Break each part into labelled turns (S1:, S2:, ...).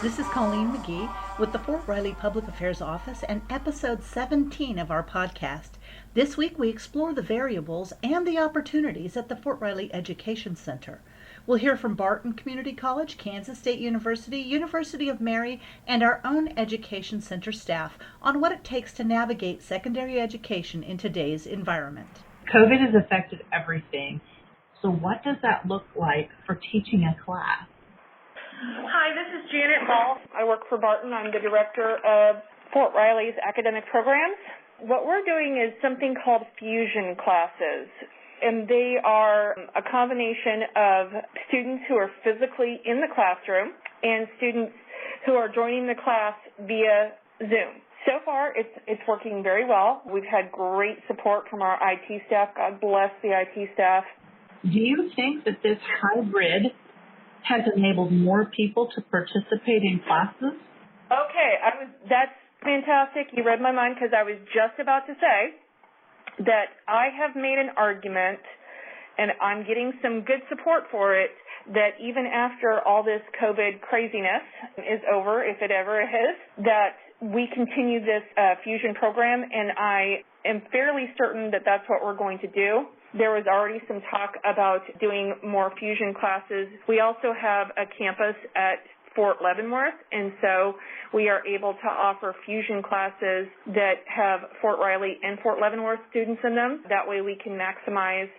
S1: This is Colleen McGee with the Fort Riley Public Affairs Office and episode 17 of our podcast. This week we explore the variables and the opportunities at the Fort Riley Education Center. We'll hear from Barton Community College, Kansas State University, University of Mary, and our own Education Center staff on what it takes to navigate secondary education in today's environment.
S2: COVID has affected everything. So what does that look like for teaching a class?
S3: Hi, this is Janet Ball. I work for Barton. I'm the director of Fort Riley's academic programs. What we're doing is something called fusion classes, and they are a combination of students who are physically in the classroom and students who are joining the class via Zoom. So far, it's working very well. We've had great support from our IT staff. God bless the IT staff.
S2: Do you think that this hybrid has enabled more people to participate in classes?
S3: Okay, that's fantastic. You read my mind because I was just about to say that I have made an argument, and I'm getting some good support for it, that even after all this COVID craziness is over, if it ever is, that we continue this fusion program, and I am fairly certain that that's what we're going to do. There was already some talk about doing more fusion classes. We also have a campus at Fort Leavenworth, and so we are able to offer fusion classes that have Fort Riley and Fort Leavenworth students in them. That way we can maximize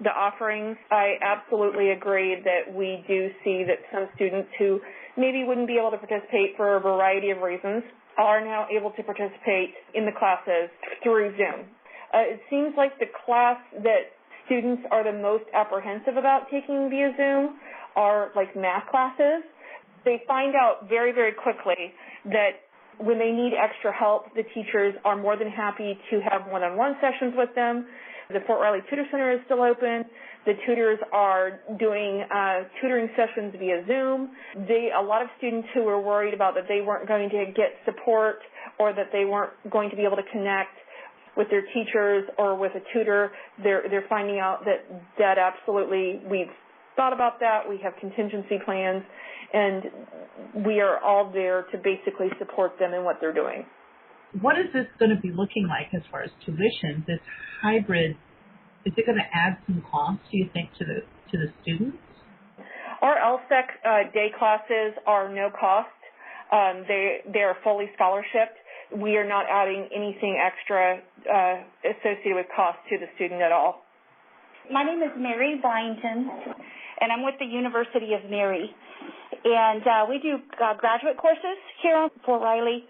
S3: the offerings. I absolutely agree that we do see that some students who maybe wouldn't be able to participate for a variety of reasons are now able to participate in the classes through Zoom. It seems like the class that students are the most apprehensive about taking via Zoom are like math classes. They find out very, very quickly that when they need extra help, the teachers are more than happy to have one-on-one sessions with them. The Fort Riley Tutor Center is still open. The tutors are doing tutoring sessions via Zoom. A lot of students who were worried about that they weren't going to get support or that they weren't going to be able to connect with their teachers or with a tutor, they're finding out that absolutely we've thought about that. We have contingency plans, and we are all there to basically support them in what they're doing.
S2: What is this going to be looking like as far as tuition? This hybrid, is it going to add some cost, do you think, to the students?
S3: Our LSEC day classes are no cost. They are fully scholarshiped. We are not adding anything extra associated with cost to the student at all.
S4: My name is Mary Byington, and I'm with the University of Mary. And we do graduate courses here at Fort Riley.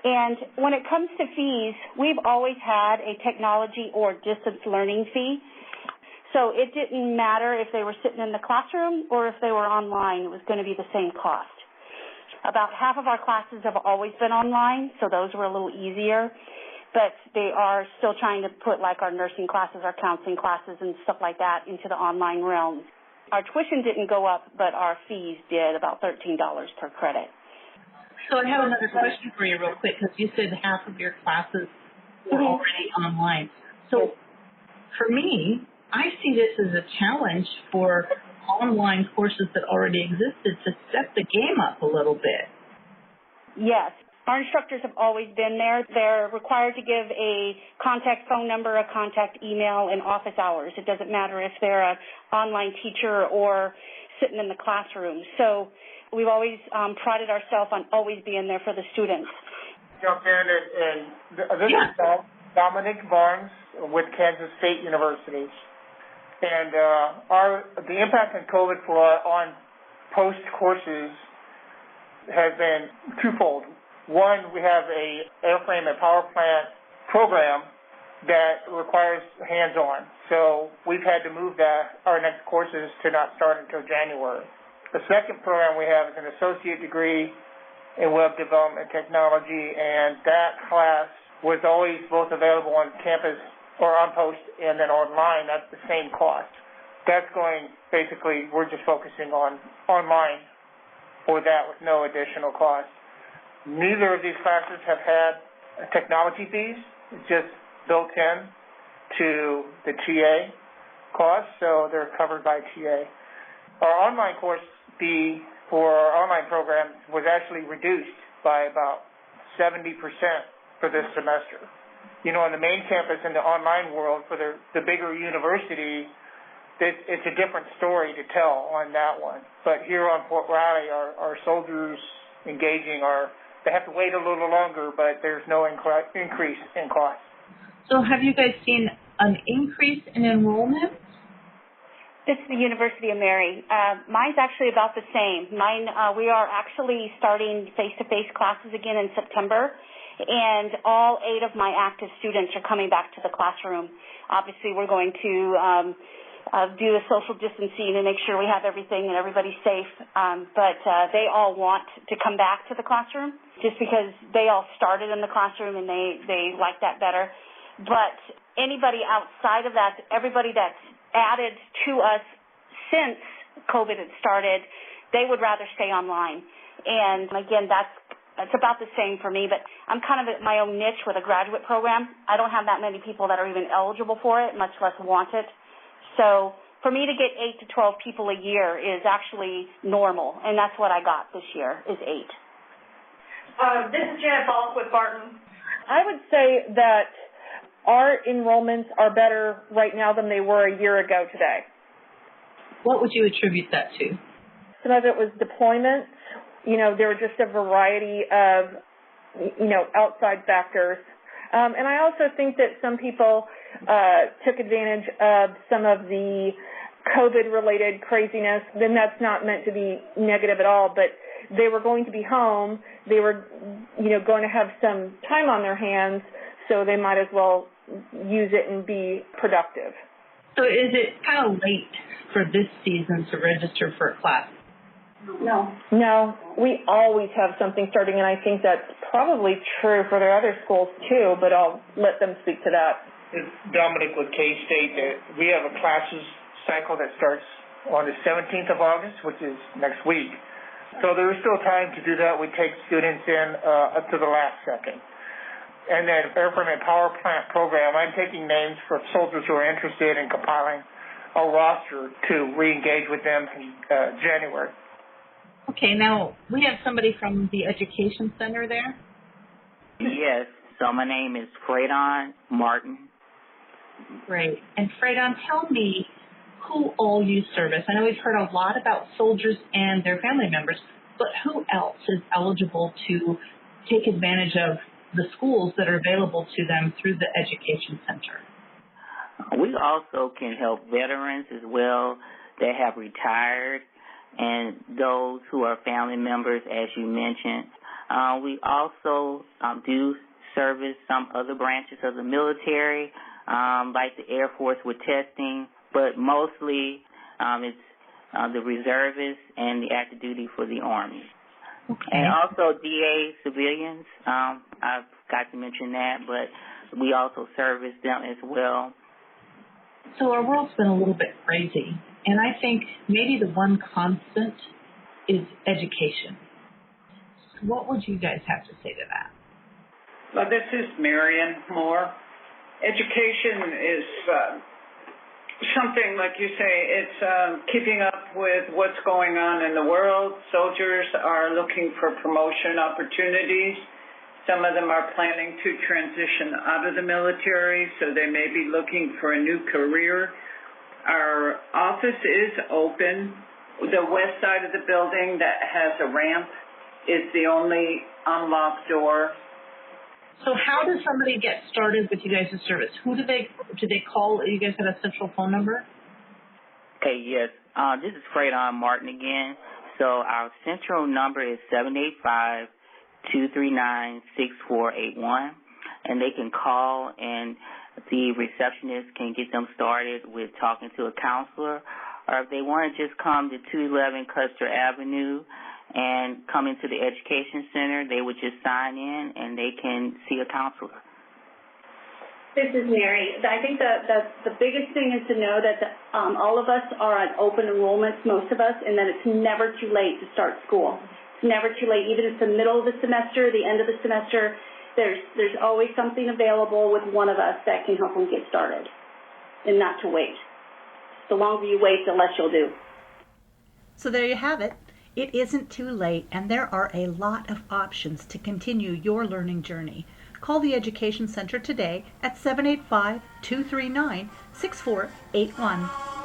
S4: And when it comes to fees, we've always had a technology or distance learning fee. So it didn't matter if they were sitting in the classroom or if they were online. It was going to be the same cost. About half of our classes have always been online, so those were a little easier. But they are still trying to put like our nursing classes, our counseling classes, and stuff like that into the online realm. Our tuition didn't go up, but our fees did, about $13 per credit.
S2: So I have another question for you real quick, because you said half of your classes were already online. So for me, I see this as a challenge for online courses that already existed to step the game up a little bit.
S4: Yes. Our instructors have always been there. They're required to give a contact phone number, a contact email, and office hours. It doesn't matter if they're an online teacher or sitting in the classroom. So we've always prided ourselves on always being there for the students.
S5: Jump in, and this is Dominic Barnes with Kansas State University. And the impact of COVID for our on-post courses has been twofold. One, we have a airframe and power plant program that requires hands-on. So we've had to move our next courses to not start until January. The second program we have is an associate degree in web development technology, and that class was always both available on campus or on post and then online at the same cost. That's basically, we're just focusing on online for that with no additional cost. Neither of these classes have had technology fees. It's just built in to the TA cost, so they're covered by TA. Our online course fee for our online programs was actually reduced by about 70% for this semester. You know, on the main campus in the online world, for the bigger university, it's a different story to tell on that one. But here on Fort Riley, our soldiers engaging they have to wait a little longer, but there's no increase in cost.
S2: So have you guys seen an increase in enrollment?
S4: This is the University of Mary. Mine's actually about the same. We are actually starting face-to-face classes again in September, and all 8 of my active students are coming back to the classroom. Obviously, we're going to do the social distancing and make sure we have everything and everybody's safe, but they all want to come back to the classroom just because they all started in the classroom and they like that better. But anybody outside of that, everybody that's added to us since COVID had started, they would rather stay online. And again, that's about the same for me, but I'm kind of at my own niche with a graduate program. I don't have that many people that are even eligible for it, much less want it. So for me to get 8 to 12 people a year is actually normal, and that's what I got this year, is 8.
S3: This is Janet Balk with Barton. I would say that our enrollments are better right now than they were a year ago today.
S2: What would you attribute that to?
S3: Some of it was deployment. You know, there were just a variety of, outside factors. And I also think that some people took advantage of some of the COVID-related craziness. Then that's not meant to be negative at all, but they were going to be home. They were, going to have some time on their hands, so they might as well use it and be productive.
S2: So is it kind of late for this season to register for a class?
S3: No, we always have something starting, and I think that's probably true for their other schools too, but I'll let them speak to that.
S5: Dominic with K-State, we have a classes cycle that starts on the 17th of August, which is next week. So there is still time to do that. We take students in up to the last second. And then Airframe and Power Plant program, I'm taking names for soldiers who are interested in compiling a roster to re-engage with them in January.
S2: Okay, now we have somebody from the Education Center there.
S6: Yes, so my name is Freydon Martin.
S2: Great. And Freydon, tell me who all you service. I know we've heard a lot about soldiers and their family members, but who else is eligible to take advantage of the schools that are available to them through the Education Center?
S6: We also can help veterans as well that have retired and those who are family members, as you mentioned. We also do service some other branches of the military, like the Air Force with testing, but mostly it's the reservists and the active duty for the Army. Okay. And also DA civilians, I've got to mention that, but we also service them as well.
S2: So our world's been a little bit crazy, and I think maybe the one constant is education. So what would you guys have to say to that?
S7: Well, this is Marion Moore. Education is something, like you say, it's keeping up with what's going on in the world. Soldiers are looking for promotion opportunities. Some of them are planning to transition out of the military, so they may be looking for a new career. Our office is open. The west side of the building that has a ramp is the only unlocked door.
S2: So how does somebody get started with you guys' service? Who do they call? You guys have a central phone number?
S6: Okay, yes. This is Freydon Martin again. So our central number is 785-239-6481, and they can call, and the receptionist can get them started with talking to a counselor, or if they want to just come to 211 Custer Avenue and come into the Education Center, they would just sign in and they can see a counselor.
S4: This is Mary. I think the biggest thing is to know that all of us are on open enrollments, most of us, and that it's never too late to start school. It's never too late. Even if it's the middle of the semester, the end of the semester, there's always something available with one of us that can help them get started and not to wait. The longer you wait, the less you'll do.
S1: So there you have it. It isn't too late, and there are a lot of options to continue your learning journey. Call the Education Center today at 785-239-6481.